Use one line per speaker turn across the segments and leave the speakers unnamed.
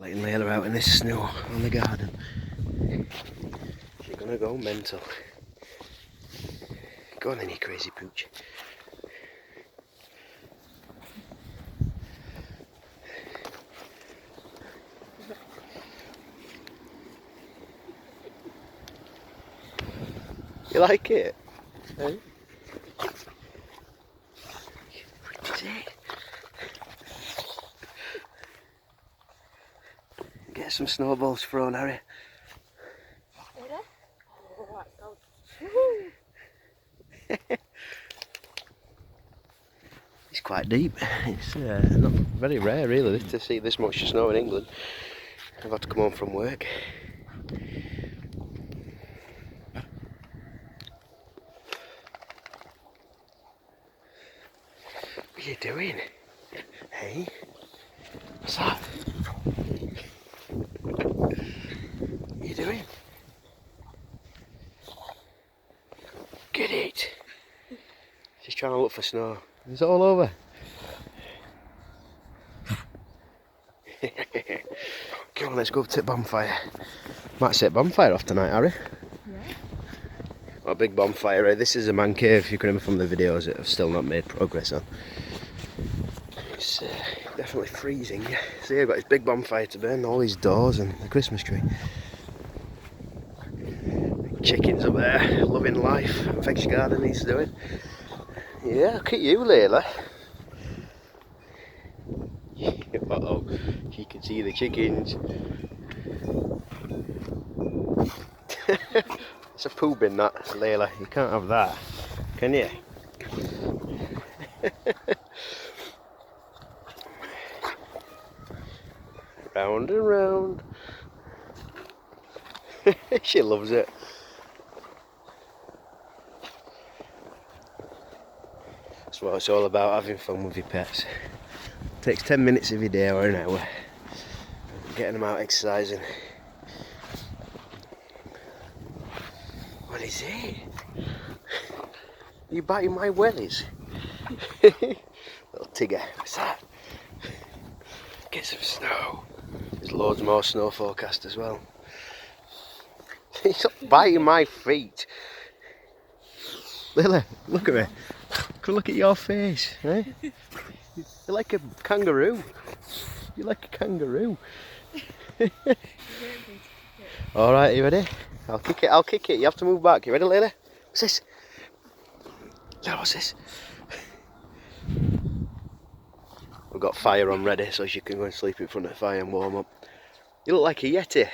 letting Layla out in this snow on the garden. She's gonna go mental. Go on then, you crazy pooch. You like it? Hey? Get some snowballs thrown, Harry. It's quite deep. It's not very rare, really, to see this much snow in England. I've had to come home from work. What are you doing? Hey? What's that? What are you doing? Get it! She's trying to look for snow. It's all over. Come on, let's go to the bonfire. Might set bonfire off tonight, Harry.
Yeah.
What a big bonfire. This is a man cave, you can remember from the videos that I've still not made progress on. It's definitely freezing. See, I've got this big bonfire to burn, all these doors and the Christmas tree. Chickens up there, loving life. Thanks garden he's doing. Yeah, look at you, Layla. Uh-oh, she can see the chickens. It's a poo bin, that, Layla. You can't have that, can you? Round and round. She loves it. That's what it's all about, having fun with your pets. It takes 10 minutes of your day or an hour. Getting them out exercising. What is it? You biting my wellies? Little tigger, what's that? Get some snow. There's loads more snow forecast as well. Stop biting my feet. Lily, look at me. Come look at your face, eh? You're like a kangaroo. You're like a kangaroo. Alright, you ready? I'll kick it, I'll kick it. You have to move back. You ready, Layla? What's this? No, what's this? We've got fire on ready so she can go and sleep in front of the fire and warm up. You look like a yeti.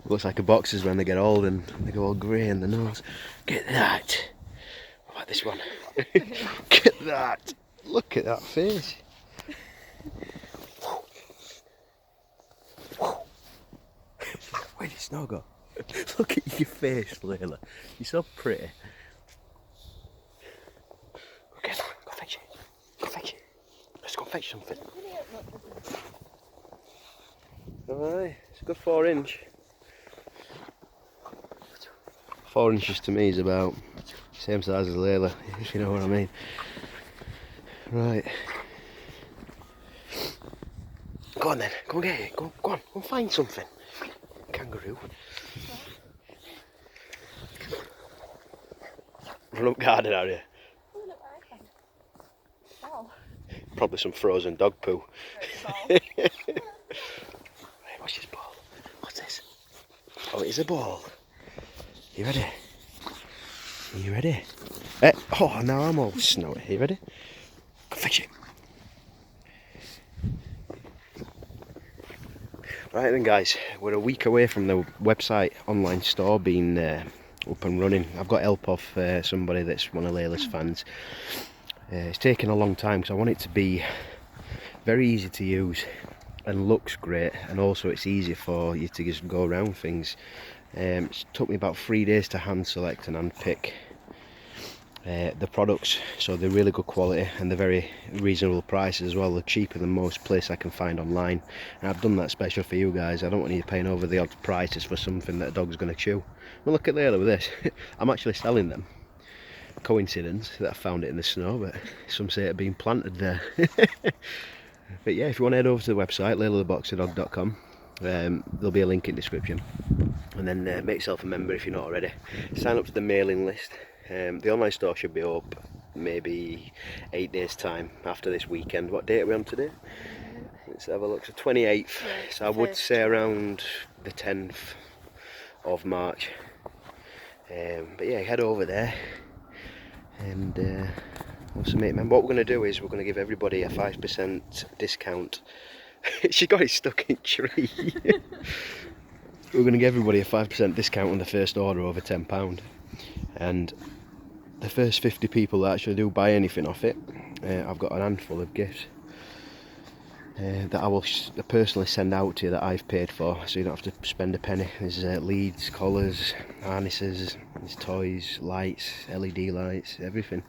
Looks like a boxers when they get old and they go all grey in the nose. Get that. What about this one? Get that. Look at that face. Where did snow go? Look at your face, Layla. You're so pretty. Okay, go fetch it. Go fetch it. Let's go fetch something. Alright, it's a good 4-inch. 4 inches to me is about the same size as Layla, if you know what I mean. Right. Go on then, go and get it. Go on, go and find something. Kangaroo. Run up garden out here. Probably some frozen dog poo. Right, what's this ball? What's this? Oh, it is a ball. You ready? Are you ready? Oh, now I'm all snowy. Are you ready? Go fetch it. Right then guys, we're a week away from the website online store being up and running. I've got help off somebody that's one of Layla's fans. It's taken a long time because I want it to be very easy to use and looks great, and also it's easier for you to just go around things. It took me about 3 days to hand select and hand pick the products, so they're really good quality and they're very reasonable prices as well. They're cheaper than most places I can find online, and I've done that special for you guys. I don't want you paying over the odd prices for something that a dog's going to chew. Well, look at Layla with this. I'm actually selling them. Coincidence that I found it in the snow, but some say it had been planted there. But yeah, if you want to head over to the website, laylatheboxerdog.com, there'll be a link in the description. And then make yourself a member if you're not already. Sign up to the mailing list. The online store should be up maybe 8 days time after this weekend. What date are we on today? Let's have a look. So 28th.
Yeah,
So I would say around the 10th of March. But yeah, head over there and also make a member. What we're going to do is we're going to give everybody a 5% discount. She got it stuck in a tree. We're going to give everybody a 5% discount on the first order over £10. And the first 50 people that actually do buy anything off it, I've got an handful of gifts that I will personally send out to you that I've paid for, so you don't have to spend a penny. There's leads, collars, harnesses, there's toys, lights, LED lights, everything.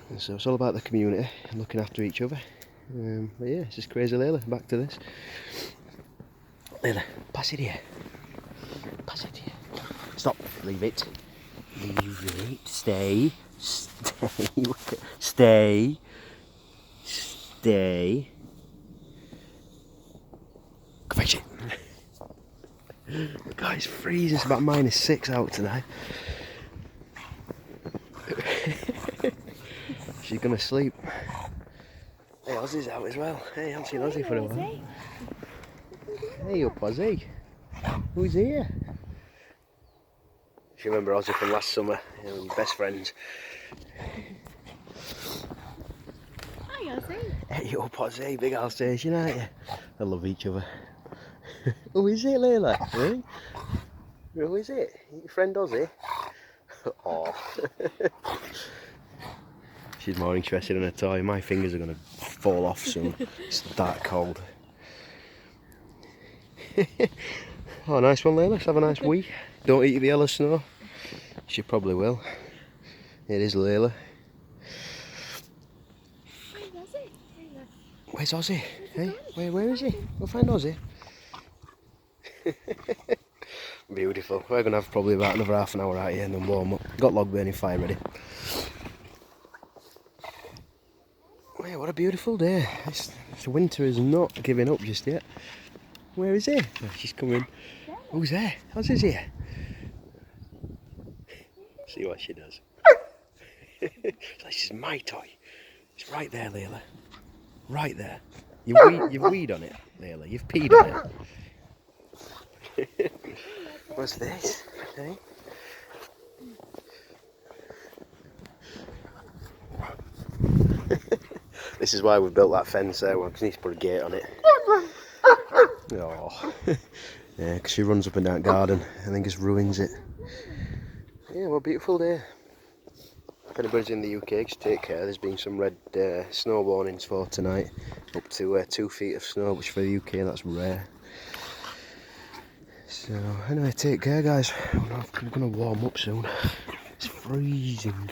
And so it's all about the community and looking after each other. But yeah, it's just crazy Layla. Back to this. Layla, pass it here. Pass it here. Stop. Leave it. Leave it. Stay. Stay. Stay. Stay. Go fetch it. God, it's freezing. It's about -6 out tonight. She's gonna sleep. Hey, Ozzy's out as well. Hey, I haven't seen Ozzy for a while. Hey up, Ozzy. Who's here? If you remember Ozzy from last summer, you know, best friends.
Hi, Ozzy.
Hey up, Ozzy, big Alsatian, aren't you? They love each other. Who is it, Layla? Really? Who is it? Your friend Ozzy? Oh. She's more interested in a toy. My fingers are going to fall off soon. It's that cold. Oh, nice one, Layla. Let's have a nice wee. Don't eat the yellow snow. She probably will. It is Layla. Where's Ozzy? Hey, where is he? We'll find Ozzy. Beautiful. We're going to have probably about another half an hour out here and then warm up. Got log burning fire ready. Wow, what a beautiful day. This winter is not giving up just yet. Where is he? Oh, she's coming. Who's there? Ozzy's here. See what she does. This is my toy. It's right there, Layla. Right there. You've weed on it, Layla. You've peed on it. What's this? Hey? This is why we've built that fence there. We just need to put a gate on it. Oh. Yeah, because she runs up and down the garden and then just ruins it. Yeah, what a beautiful day. If anybody's in the UK, just take care. There's been some red snow warnings for tonight. Up to 2 feet of snow, which for the UK, that's rare. So, anyway, take care, guys. I'm going to warm up soon. It's freezing.